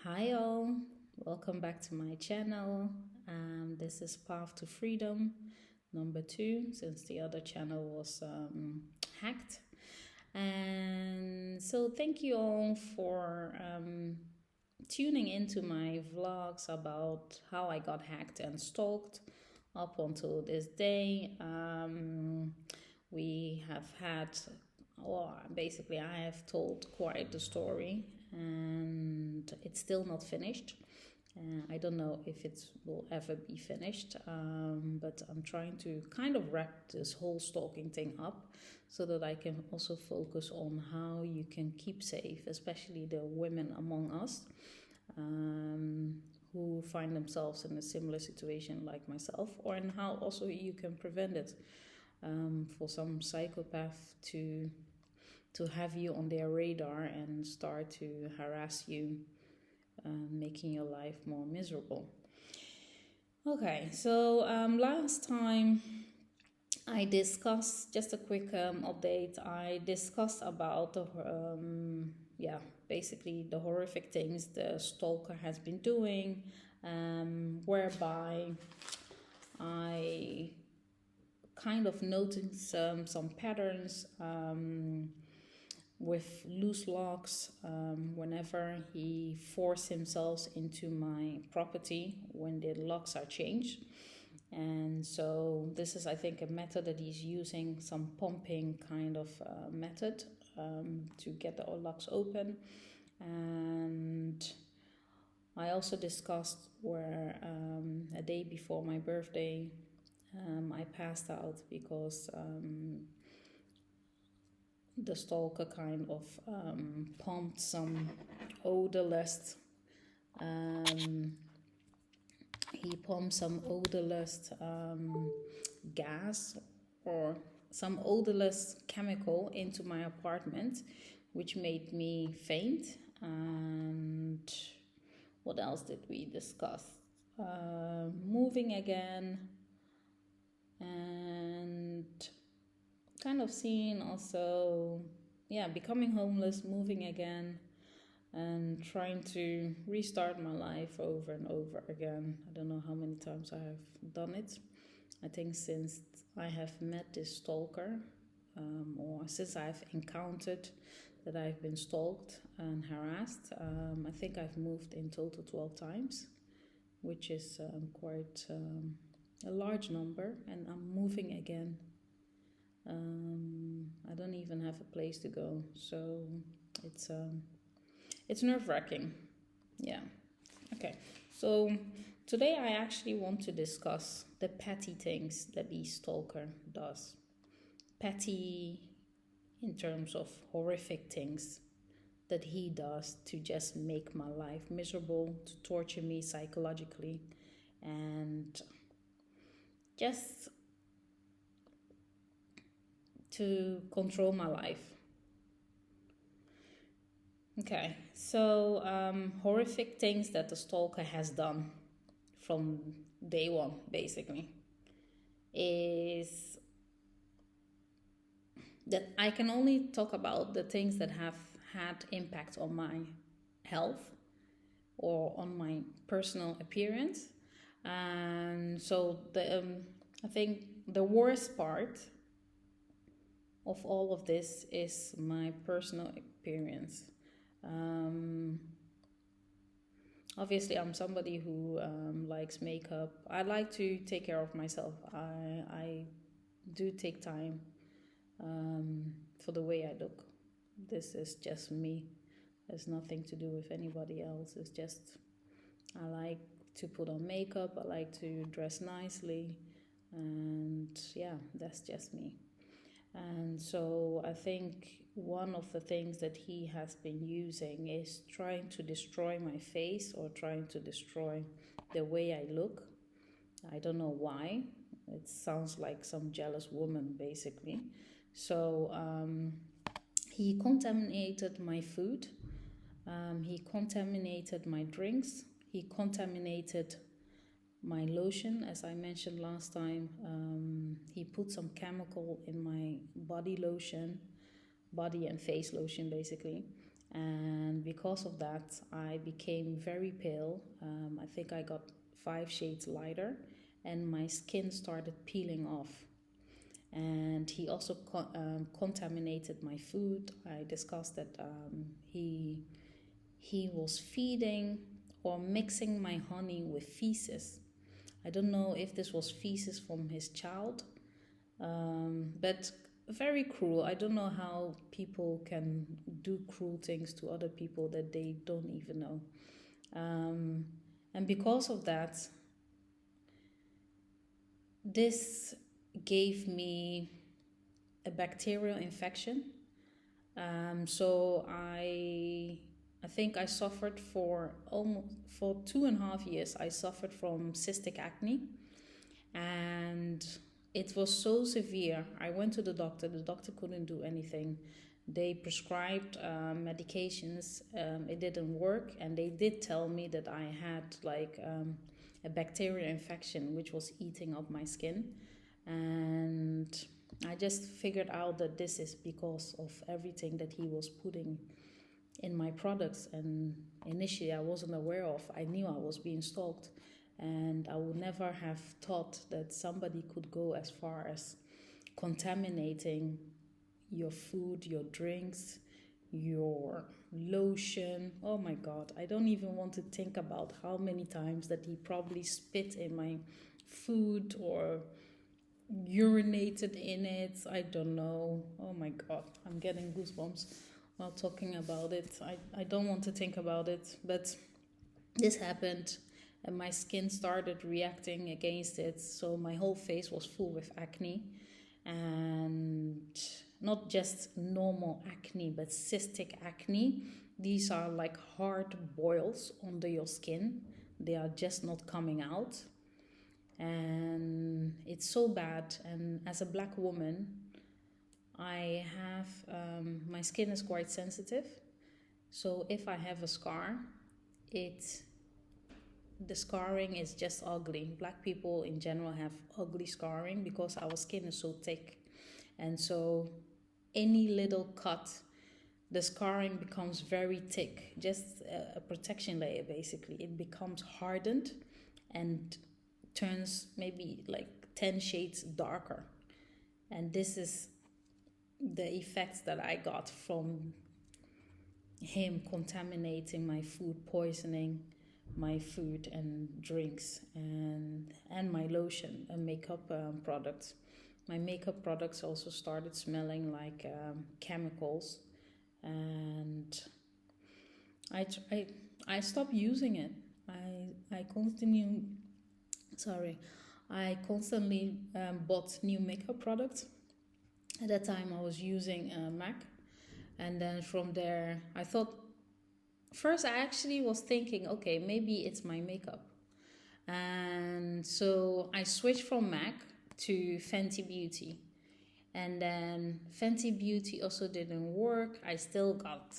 Hi all, welcome back to my channel. This is Path to Freedom number 2 since the other channel was hacked. And so thank you all for tuning into my vlogs about how I got hacked and stalked up until this day. We have had, well, basically I have told quite the story and it's still not finished. I don't know if it will ever be finished, but I'm trying to kind of wrap this whole stalking thing up so that I can also focus on how you can keep safe, especially the women among us who find themselves in a similar situation like myself, or in how also you can prevent it for some psychopath to have you on their radar and start to harass you, making your life more miserable. Okay, so last time I discussed, just a quick update, I discussed about the, basically the horrific things the stalker has been doing, whereby I kind of noticed some patterns with loose locks whenever he forced himself into my property when the locks are changed. And so this is, I think, a method that he's using, some pumping kind of method to get the locks open. And I also discussed where a day before my birthday, I passed out because the stalker kind of pumped some odorless gas or some odorless chemical into my apartment, which made me faint. And what else did we discuss? Moving again, and kind of seeing also, becoming homeless, moving again, and trying to restart my life over and over again. I don't know how many times I have done it. I think since I have met this stalker, or since I've encountered that I've been stalked and harassed, I think I've moved in total 12 times, which is quite a large number, and I'm moving again. I don't even have a place to go, so it's nerve-wracking. Yeah. Okay. So today I actually want to discuss the petty things that the stalker does. Petty in terms of horrific things that he does to just make my life miserable, to torture me psychologically, and just to control my life. Okay, so horrific things that the stalker has done from day one, basically, is that I can only talk about the things that have had impact on my health or on my personal appearance. And so I think the worst part of all of this is my personal appearance. Obviously, I'm somebody who likes makeup. I like to take care of myself. I do take time for the way I look. This is just me. It has nothing to do with anybody else. It's just I like to put on makeup. I like to dress nicely. And that's just me. And so I think one of the things that he has been using is trying to destroy my face or trying to destroy the way I look. I don't know why. It sounds like some jealous woman, basically. So he contaminated my food. He contaminated my drinks. He contaminated my lotion, as I mentioned last time. He put some chemical in my body lotion, body and face lotion basically, And because of that, I became very pale. I think I got 5 shades lighter, and my skin started peeling off. And he also contaminated my food. I discussed that he was feeding or mixing my honey with feces. I don't know if this was feces from his child, but very cruel. I don't know how people can do cruel things to other people that they don't even know. And because of that, this gave me a bacterial infection. So I think I suffered for 2.5 years. I suffered from cystic acne, and it was so severe. I went to the doctor. The doctor couldn't do anything. They prescribed medications. It didn't work, and they did tell me that I had a bacterial infection which was eating up my skin. And I just figured out that this is because of everything that he was putting in my products. And initially I wasn't aware of. I knew I was being stalked, and I would never have thought that somebody could go as far as contaminating your food, your drinks, your lotion. Oh my God, I don't even want to think about how many times that he probably spit in my food or urinated in it. I don't know. Oh my God, I'm getting goosebumps while talking about it. I don't want to think about it, but this happened, and my skin started reacting against it. So my whole face was full with acne, and not just normal acne, but cystic acne. These are like hard boils under your skin. They are just not coming out. And it's so bad. And as a black woman, I have, my skin is quite sensitive. So if I have a scar, the scarring is just ugly. Black people in general have ugly scarring because our skin is so thick. And so any little cut, the scarring becomes very thick, just a protection layer basically. It becomes hardened and turns maybe like 10 shades darker. And this is the effects that I got from him contaminating my food, poisoning my food and drinks, and my lotion and makeup products. My makeup products also started smelling like chemicals, and I stopped using it. I constantly bought new makeup products. At that time, I was using MAC, and then from there, I thought. First, I actually was thinking, okay, maybe it's my makeup. And so I switched from MAC to Fenty Beauty. And then Fenty Beauty also didn't work. I still got,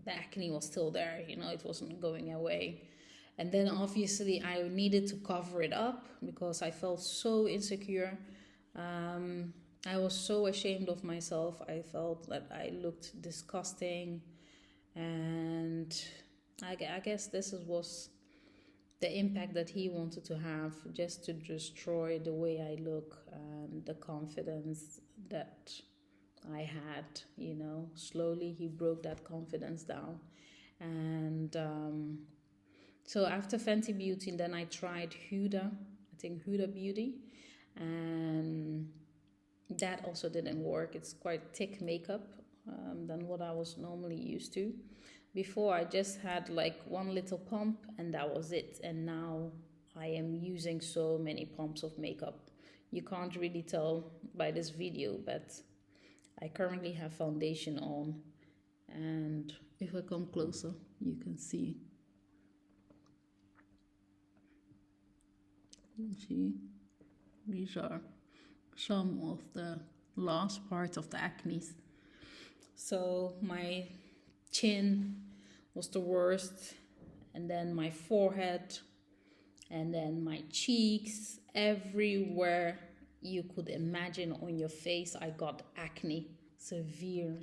the acne was still there, it wasn't going away. And then obviously I needed to cover it up because I felt so insecure. I was so ashamed of myself. I felt that I looked disgusting. And I guess this was the impact that he wanted to have, just to destroy the way I look and the confidence that I had, Slowly he broke that confidence down. And so after Fenty Beauty, then I tried Huda Beauty. And that also didn't work. It's quite thick makeup than what I was normally used to. Before, I just had like one little pump and that was it. And now I am using so many pumps of makeup. You can't really tell by this video, but I currently have foundation on. And if I come closer, you can see. See, these are some of the last parts of the acne. So my chin was the worst, and then my forehead, and then my cheeks, everywhere you could imagine on your face I got acne, severe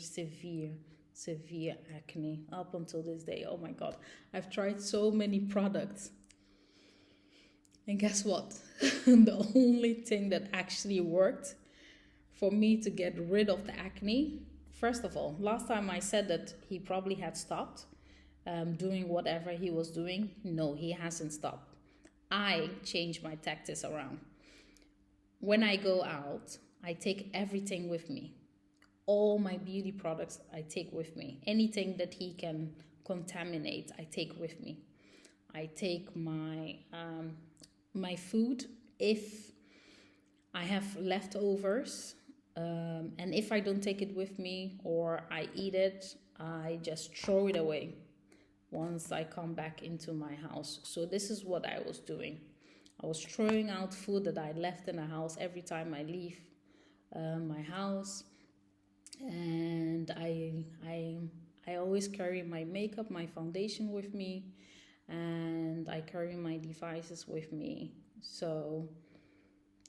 severe acne up until this day. Oh my God. I've tried so many products. And guess what? The only thing that actually worked for me to get rid of the acne, first of all, last time I said that he probably had stopped doing whatever he was doing. No, he hasn't stopped. I changed my tactics around. When I go out, I take everything with me. All my beauty products I take with me. Anything that he can contaminate, I take with me. I take my food if I have leftovers, and if I don't take it with me or I eat it, I just throw it away once I come back into my house. So this is what I was doing. I was throwing out food that I left in the house every time I leave my house. And I always carry my makeup, my foundation with me, and I carry my devices with me. So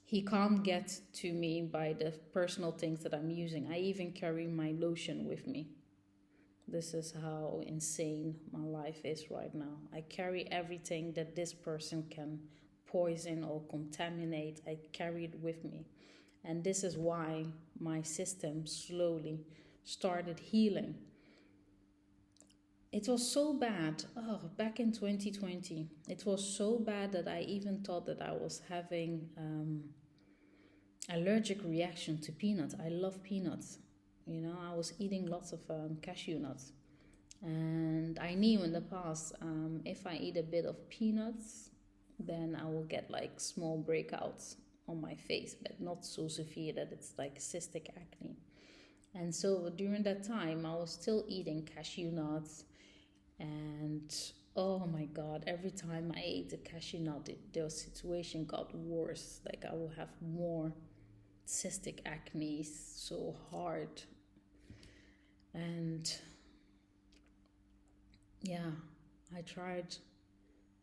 he can't get to me by the personal things that I'm using. I even carry my lotion with me. This is how insane my life is right now. I carry everything that this person can poison or contaminate. I carry it with me. And this is why my system slowly started healing. It was so bad, back in 2020, it was so bad that I even thought that I was having allergic reaction to peanuts. I love peanuts. You know, I was eating lots of cashew nuts. And I knew in the past, if I eat a bit of peanuts, then I will get like small breakouts on my face, but not so severe that it's like cystic acne. And so during that time, I was still eating cashew nuts. And oh my God, every time I ate a cashew nut, the situation got worse. Like I will have more cystic acne, so hard. And yeah, I tried,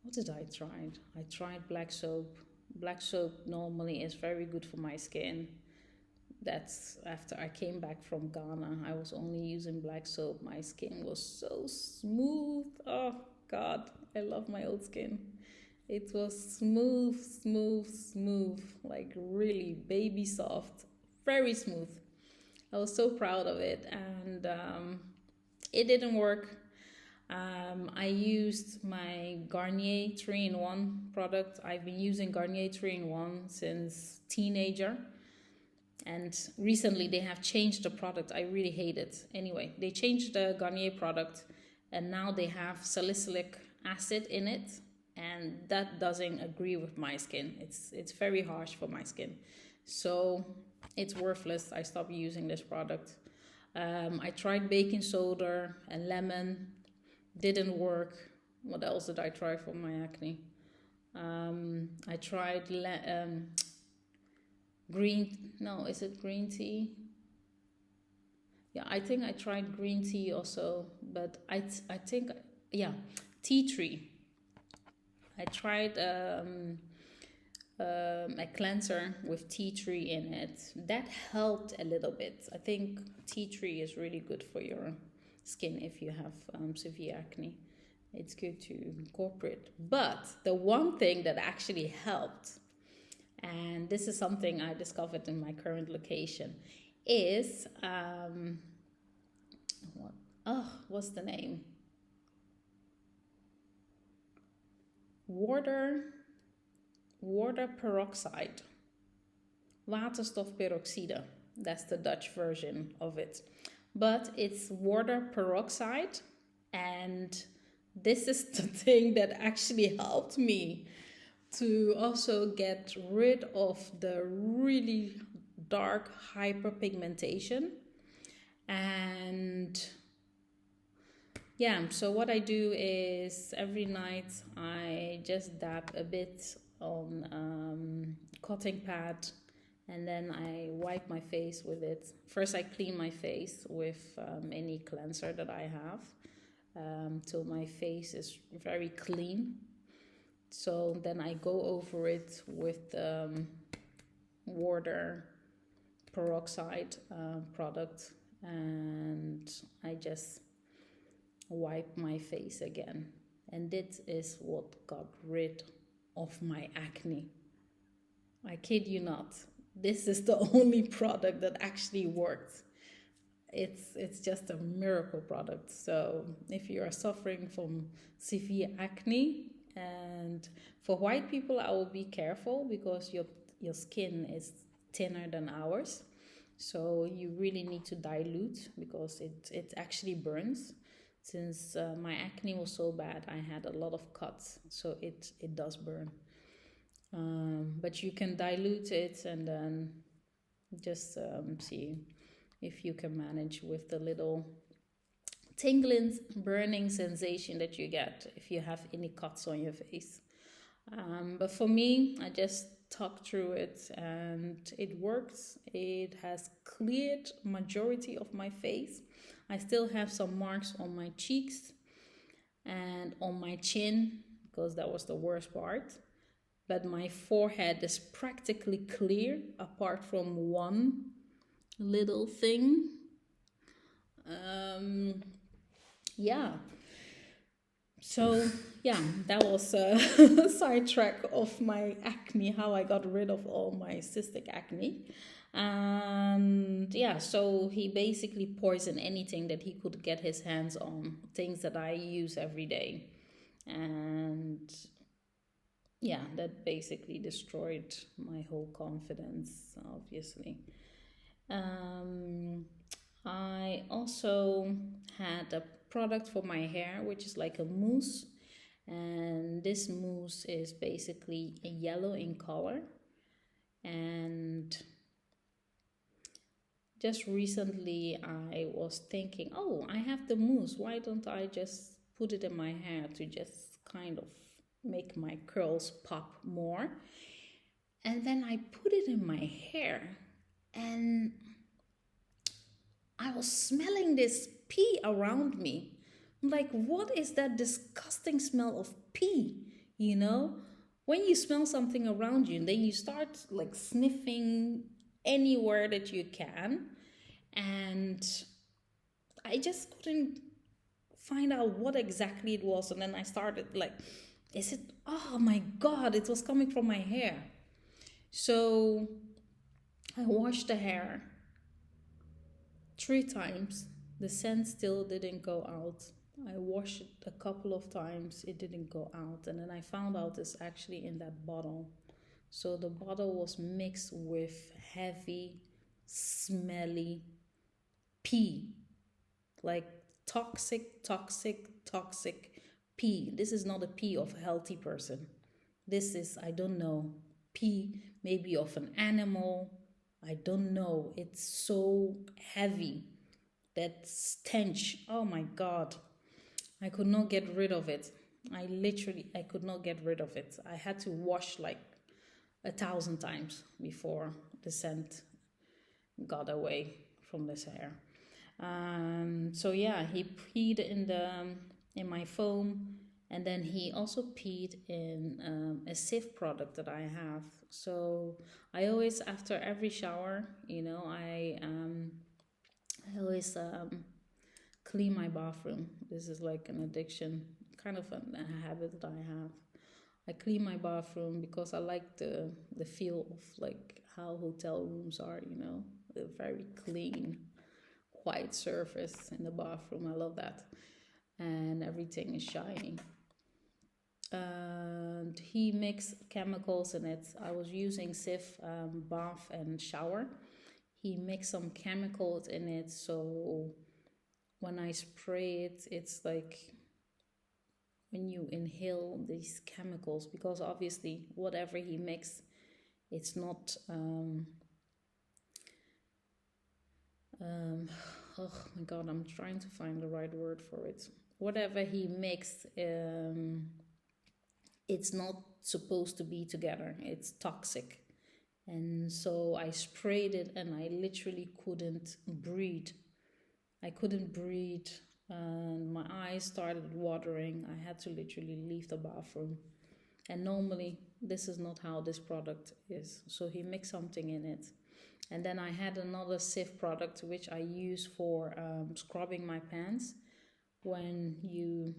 what did I try? I tried black soap. Black soap normally is very good for my skin. That's after I came back from Ghana. I was only using black soap. My skin was so smooth. Oh God, I love my old skin. It was smooth, like really baby soft, very smooth. I was so proud of it, and it didn't work. I used my Garnier 3-in-1 product. I've been using Garnier 3-in-1 since teenager. And recently they have changed the product. I really hate it. Anyway, they changed the Garnier product and now they have salicylic acid in it. And that doesn't agree with my skin. It's very harsh for my skin. So it's worthless. I stopped using this product. I tried baking soda and lemon. Didn't work. What else did I try for my acne? I tried is it green tea? Yeah, I think I tried green tea also, but I think, tea tree. I tried a cleanser with tea tree in it. That helped a little bit. I think tea tree is really good for your skin if you have severe acne. It's good to incorporate. But the one thing that actually helped, and this is something I discovered in my current location, is what's the name? Water peroxide. Waterstofperoxide. That's the Dutch version of it. But it's water peroxide, and this is the thing that actually helped me to also get rid of the really dark hyperpigmentation. And yeah, so what I do is every night I just dab a bit on cotton pad, and then I wipe my face with it. First I clean my face with any cleanser that I have till my face is very clean. So then I go over it with water peroxide product, and I just wipe my face again. And this is what got rid of my acne. I kid you not. This is the only product that actually worked. It's just a miracle product. So if you are suffering from severe acne, and for white people, I will be careful because your skin is thinner than ours. So you really need to dilute because it actually burns. Since my acne was so bad, I had a lot of cuts, so it does burn. But you can dilute it and then just see if you can manage with the little tingling, burning sensation that you get if you have any cuts on your face. But for me, I just talked through it and it works. It has cleared majority of my face. I still have some marks on my cheeks and on my chin because that was the worst part. But my forehead is practically clear apart from one little thing. Yeah. So, yeah, that was a sidetrack of my acne, how I got rid of all my cystic acne. And yeah, so he basically poisoned anything that he could get his hands on, things that I use every day. And yeah, that basically destroyed my whole confidence, obviously. I also had a product for my hair, which is like a mousse. And this mousse is basically a yellow in color. And just recently I was thinking, oh, I have the mousse. Why don't I just put it in my hair to just kind of make my curls pop more? And then I put it in my hair and I was smelling this pee around me. I'm like, what is that disgusting smell of pee? You know, when you smell something around you and then you start like sniffing anywhere that you can. And I just couldn't find out what exactly it was. And then I started like, is it, oh my God, it was coming from my hair. So I washed the hair 3 times. The scent still didn't go out. I washed it a couple of times. It didn't go out. And then I found out it's actually in that bottle. So the bottle was mixed with heavy, smelly pee. Like toxic pee. This is not a pee of a healthy person. This is, I don't know, pee maybe of an animal. I don't know. It's so heavy. That stench. Oh my God. I could not get rid of it. I could not get rid of it. I had to wash like 1,000 times before the scent got away from this hair. So yeah, he peed in my foam, and then he also peed in a sieve product that I have. So I always, after every shower, I always clean my bathroom. This is like an addiction, kind of a habit that I have. I clean my bathroom because I like the feel of like how hotel rooms are, the very clean, white surface in the bathroom. I love that. And everything is shiny. And he mixed chemicals in it. I was using Cif bath and shower. He mixed some chemicals in it, so when I spray it, it's like when you inhale these chemicals, because obviously whatever he mixed, it's not oh my God, I'm trying to find the right word for it. Whatever he mixed, it's not supposed to be together. It's toxic. And so I sprayed it and I literally couldn't breathe. I couldn't breathe and my eyes started watering. I had to literally leave the bathroom. And normally this is not how this product is. So he mixed something in it. And then I had another sieve product which I use for scrubbing my pans when you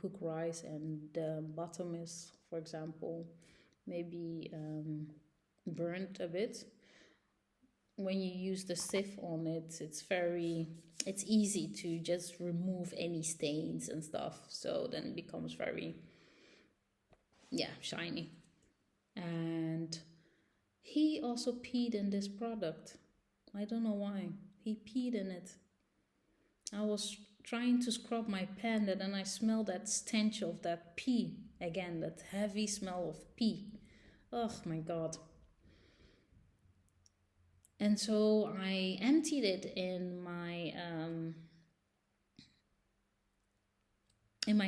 cook rice and the bottom is, for example, maybe burnt a bit. When you use the sieve on it, it's easy to just remove any stains and stuff. So then it becomes very, shiny. And he also peed in this product. I don't know why. He peed in it. I was trying to scrub my pan and then I smelled that stench of that pee. Again, that heavy smell of pee. Oh my God. And so I emptied it in my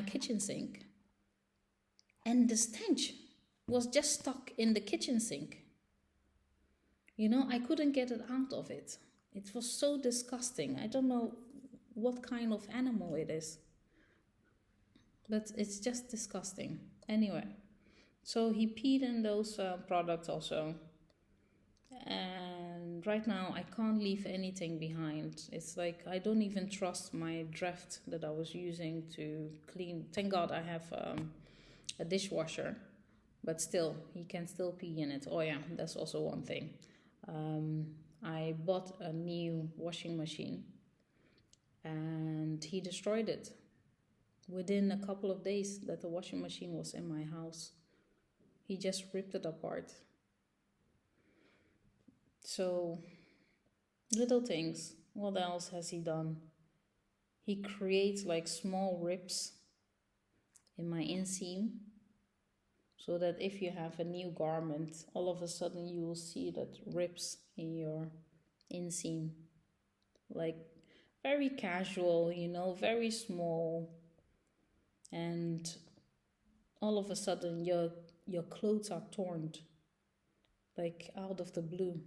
kitchen sink. And the stench was just stuck in the kitchen sink. I couldn't get it out of it. It was so disgusting. I don't know what kind of animal it is. But it's just disgusting. Anyway, so he peed in those products also. And right now I can't leave anything behind. It's like I don't even trust my draft that I was using to clean. Thank God I have a dishwasher. But still, he can still pee in it. Oh yeah, that's also one thing. I bought a new washing machine and he destroyed it within a couple of days that the washing machine was in my house. He just ripped it apart. So, little things. What else has he done? He creates like small rips in my inseam, so that if you have a new garment, all of a sudden you will see that rips in your inseam. Like very casual, very small. And all of a sudden your clothes are torn. Like out of the blue.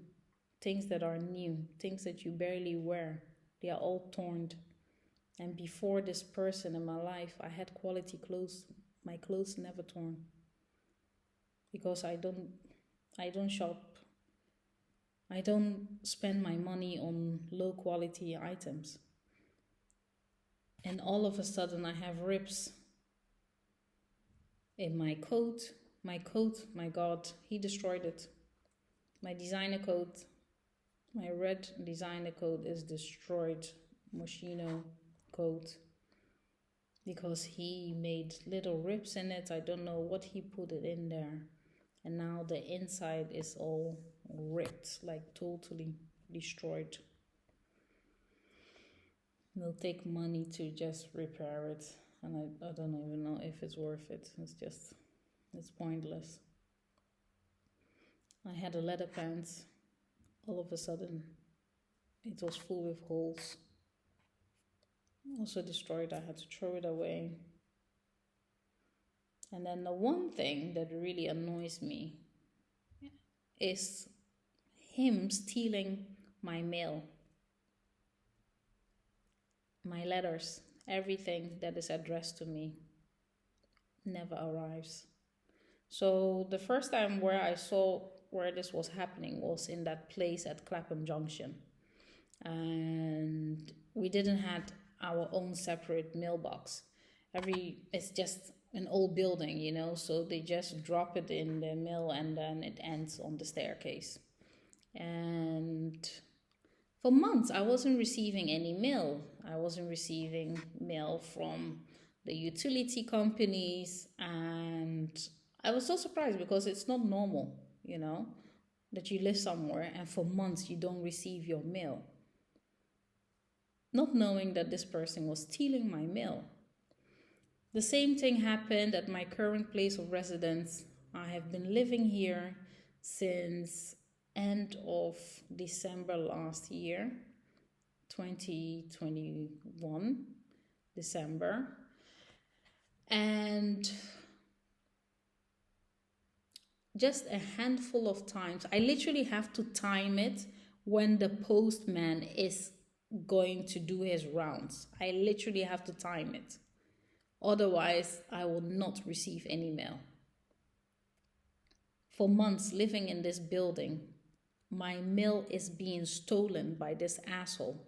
Things that are new, things that you barely wear, they are all torn. And before this person in my life, I had quality clothes. My clothes never torn. Because I don't shop. I don't spend my money on low quality items. And all of a sudden I have rips in my coat. My coat, my God, he destroyed it. My designer coat, my red designer coat is destroyed. Moschino coat. Because he made little rips in it. I don't know what he put it in there. And now the inside is all ripped, like totally destroyed. It'll take money to just repair it. And I don't even know if it's worth it. It's pointless. I had a leather pants. All of a sudden, it was full with holes. Also destroyed. I had to throw it away. And then the one thing that really annoys me is him stealing my mail. My letters, everything that is addressed to me never arrives. So the first time where I saw where this was happening was in that place at Clapham Junction. And we didn't have our own separate mailbox. It's just an old building, so they just drop it in the mail and then it ends on the staircase. And for months, I wasn't receiving any mail. I wasn't receiving mail from the utility companies. And I was so surprised because it's not normal, that you live somewhere and for months you don't receive your mail. Not knowing that this person was stealing my mail. The same thing happened at my current place of residence. I have been living here since end of December last year, 2021, December. And just a handful of times, I literally have to time it when the postman is going to do his rounds. I literally have to time it. Otherwise, I will not receive any mail. For months living in this building, my mail is being stolen by this asshole.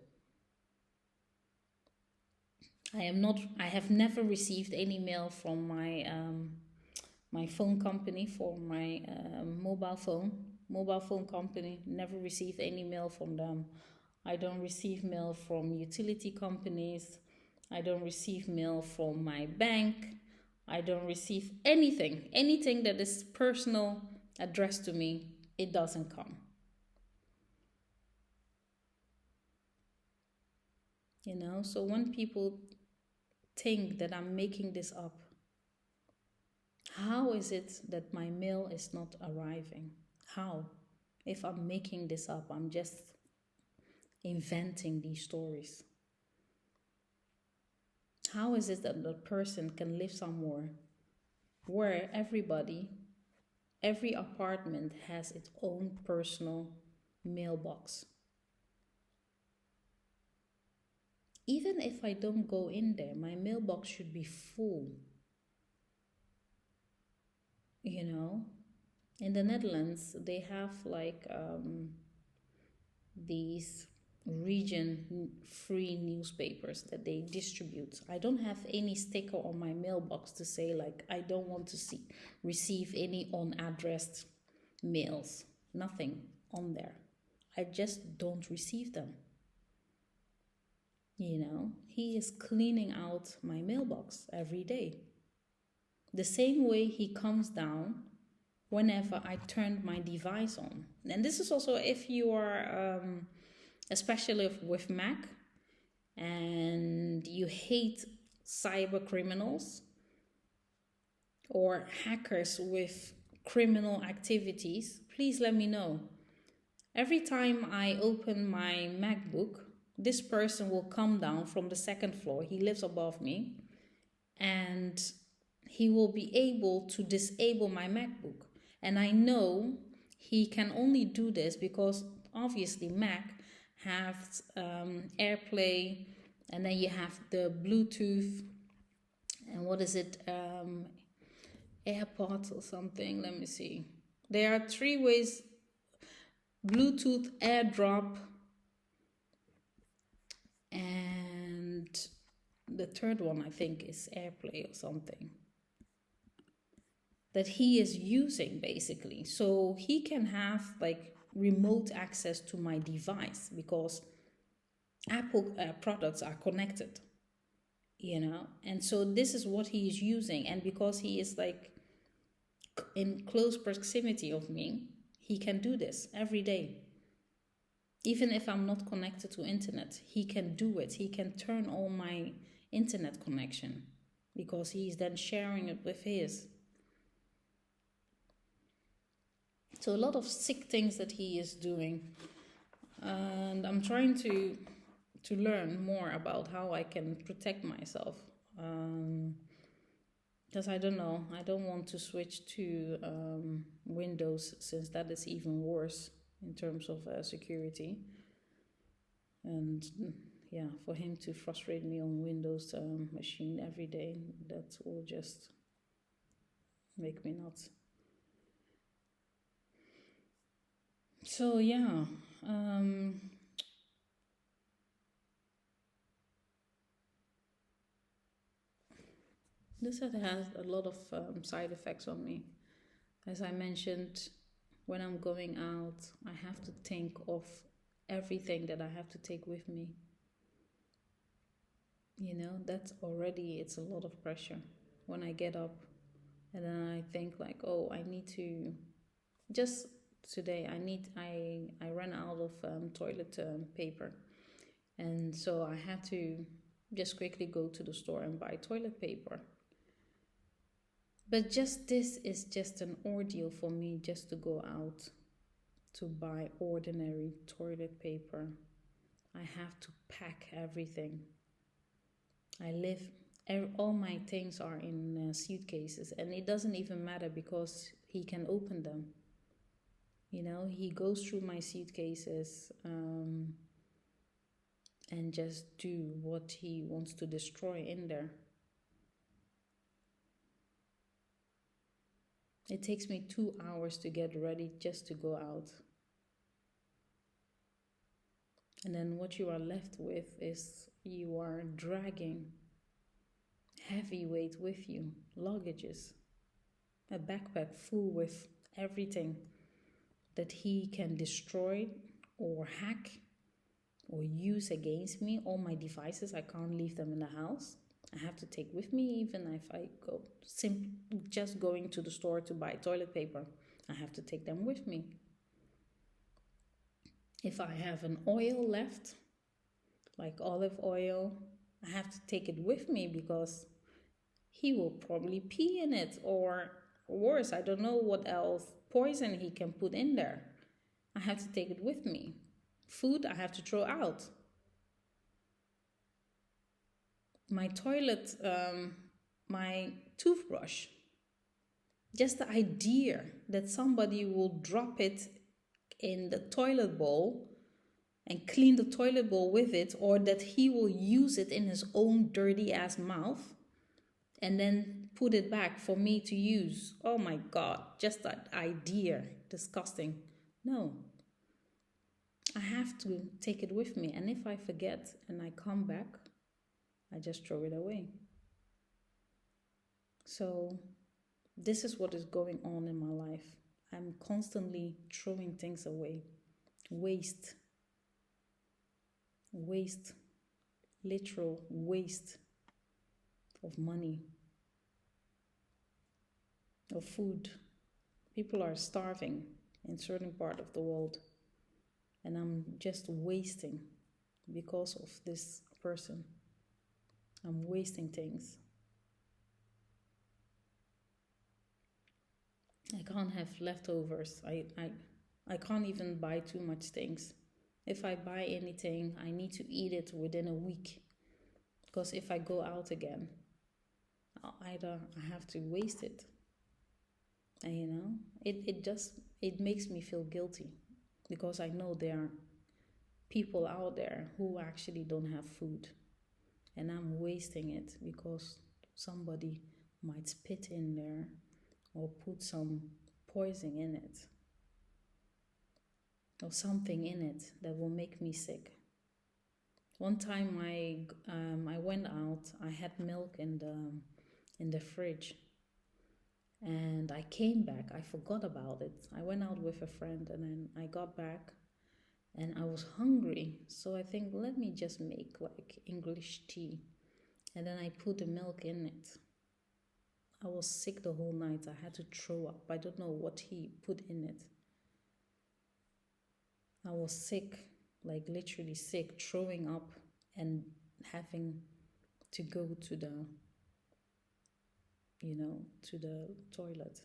I have never received any mail from my phone company for my mobile phone company. Never received any mail from them. I don't receive mail from utility companies. I don't receive mail from my bank. I don't receive anything that is personal addressed to me. It doesn't come. So when people think that I'm making this up, how is it that my mail is not arriving? How? If I'm making this up, I'm just inventing these stories. How is it that the person can live somewhere where every apartment has its own personal mailbox? Even if I don't go in there, my mailbox should be full. In the Netherlands, they have these region free newspapers that they distribute. I don't have any sticker on my mailbox to say I don't want to receive any unaddressed mails. Nothing on there. I just don't receive them. He is cleaning out my mailbox every day. The same way he comes down whenever I turn my device on. And this is also if you are, especially with Mac, and you hate cyber criminals or hackers with criminal activities, please let me know. Every time I open my MacBook, this person will come down from the second floor. He lives above me, and he will be able to disable my MacBook. And I know he can only do this because obviously Mac has AirPlay, and then you have the Bluetooth, and what is it, AirPods or something. Let me see. There are 3 ways: Bluetooth, AirDrop, and the third one I think is AirPlay or something, that he is using basically. So he can have remote access to my device because Apple products are connected, and so this is what he is using. And because he is in close proximity of me, he can do this every day. Even if I'm not connected to internet, he can do it. He can turn on my internet connection because he's then sharing it with his. So a lot of sick things that he is doing. And I'm trying to learn more about how I can protect myself. Because I don't know. I don't want to switch to Windows, since that is even worse in terms of security. And yeah, for him to frustrate me on Windows machine every day, that will just make me nuts. So yeah, this has a lot of side effects on me. As I mentioned, when I'm going out, I have to think of everything that I have to take with me. That's already, it's a lot of pressure. When I get up and then I think oh, I need to, just today, I ran out of toilet paper. And so I had to just quickly go to the store and buy toilet paper. But this is just an ordeal for me, just to go out to buy ordinary toilet paper. I have to pack everything. All my things are in suitcases, and it doesn't even matter because he can open them. He goes through my suitcases and just do what he wants to destroy in there. It takes me 2 hours to get ready just to go out. And then what you are left with is you are dragging heavy weight with you, luggages, a backpack full with everything that he can destroy or hack or use against me. All my devices, I can't leave them in the house. I have to take with me, even if I go just going to the store to buy toilet paper. I have to take them with me. If I have an oil left, like olive oil, I have to take it with me because he will probably pee in it, or worse, I don't know what else poison he can put in there. I have to take it with me. Food I have to throw out. My toilet, my toothbrush. Just the idea that somebody will drop it in the toilet bowl and clean the toilet bowl with it, or that he will use it in his own dirty ass mouth and then put it back for me to use. Oh my God, just that idea, disgusting. No, I have to take it with me. And if I forget and I come back, I just throw it away. So this is what is going on in my life. I'm constantly throwing things away. Waste, literal waste of money, of food. People are starving in certain part of the world, and I'm just wasting because of this person. I'm wasting things. I can't have leftovers. I can't even buy too much things. If I buy anything, I need to eat it within a week. Because if I go out again, either I have to waste it. And it makes me feel guilty. Because I know there are people out there who actually don't have food. And I'm wasting it because somebody might spit in there or put some poison in it or something in it that will make me sick. One time I went out. I had milk in the fridge, and I came back. I forgot about it. I went out with a friend, and then I got back, and I was hungry. So I think, let me just make like English tea, and then I put the milk in it. I was sick the whole night. I had to throw up. I don't know what he put in it. I was sick, like literally sick, throwing up and having to go to the toilet.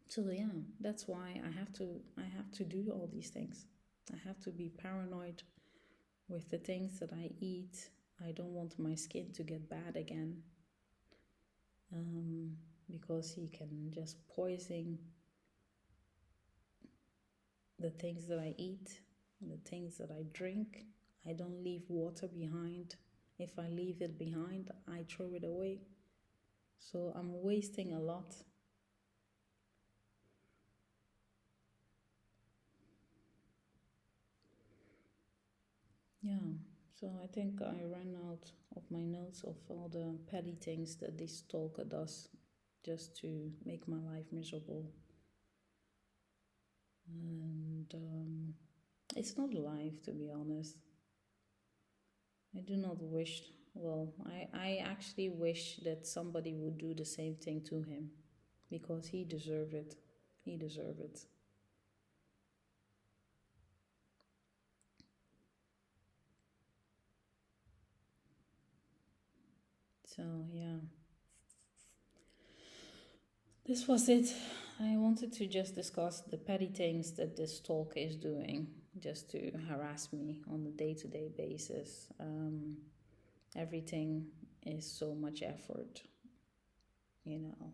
So yeah, that's why I have to do all these things. I have to be paranoid with the things that I eat. I don't want my skin to get bad again, because he can just poison the things that I eat, the things that I drink. I don't leave water behind. If I leave it behind, I throw it away. So I'm wasting a lot. Yeah, so I think I ran out of my notes of all the petty things that this stalker does just to make my life miserable. And it's not life, to be honest. I do not wish, well, I actually wish that somebody would do the same thing to him, because he deserved it. He deserved it. So yeah, this was it. I wanted to just discuss the petty things that this stalker is doing just to harass me on a day-to-day basis. Everything is so much effort, you know.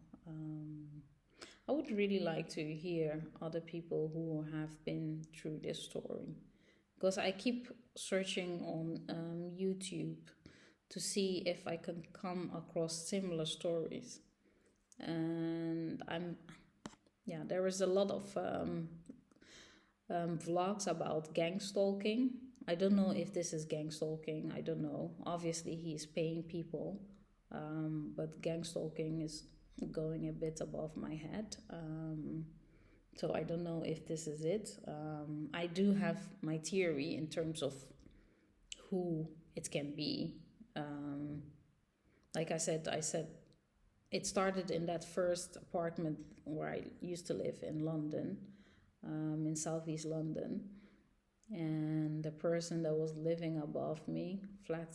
I would really like to hear other people who have been through this story, because I keep searching on YouTube to see if I can come across similar stories. And there is a lot of vlogs about gang stalking. I don't know if this is gang stalking. I don't know. Obviously, he's paying people, but gang stalking is going a bit above my head. So I don't know if this is it. I do have my theory in terms of who it can be. Like I said it started in that first apartment where I used to live in London, in southeast London. And the person that was living above me, flat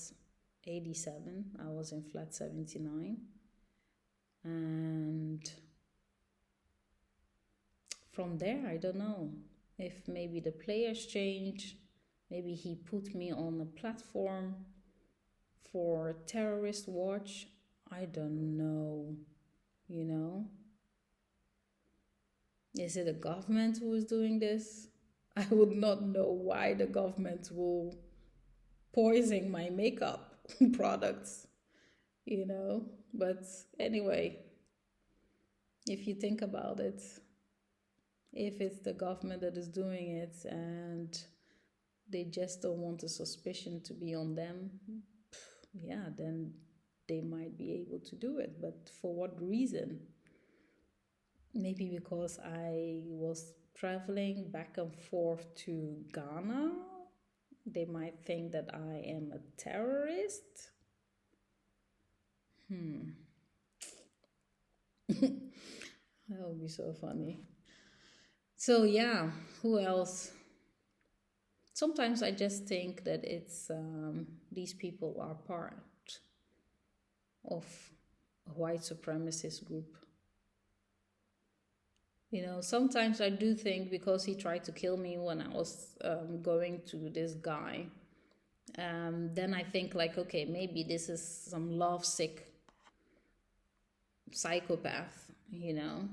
87, I was in flat 79. And from there, I don't know if maybe the players change. Maybe he put me on a platform for terrorist watch. I don't know, you know. Is it the government who is doing this? I would not know why the government will poison my makeup products, you know. But anyway, if you think about it, if it's the government that is doing it and they just don't want a suspicion to be on them, yeah, then they might be able to do it. But for what reason? Maybe because I was traveling back and forth to Ghana. They might think that I am a terrorist. That would be so funny. So yeah, who else? Sometimes I just think that it's these people are part of a white supremacist group. You know, sometimes I do think because he tried to kill me when I was going to this guy, then I think like, okay, maybe this is some lovesick psychopath, you know.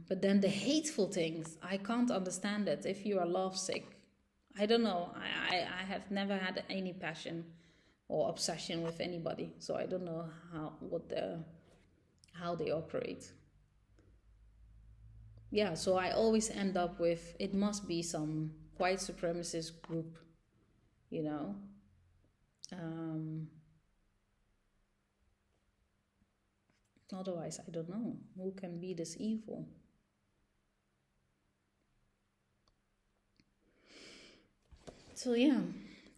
But then the hateful things, I can't understand it. If you are lovesick, I don't know. I have never had any passion or obsession with anybody, so I don't know how they operate. Yeah, so I always end up with it must be some white supremacist group, you know. Otherwise, I don't know who can be this evil. So yeah,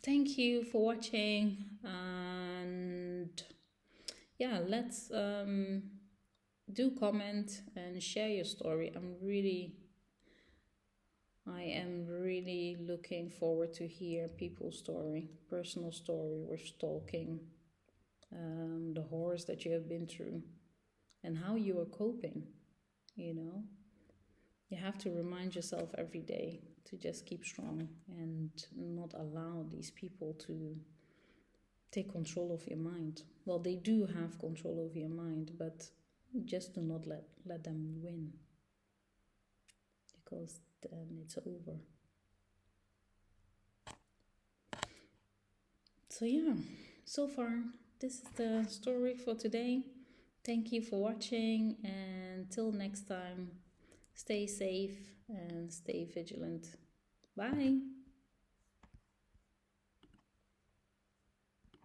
thank you for watching, and yeah, let's do comment and share your story. I am really looking forward to hear people's story, personal story with stalking, the horrors that you have been through, and how you are coping. You know, you have to remind yourself every day to just keep strong and not allow these people to take control of your mind. Well, they do have control over your mind, but just do not let them win, because then it's over. So yeah, so far this is the story for today. Thank you for watching, and till next time, stay safe and stay vigilant. Bye.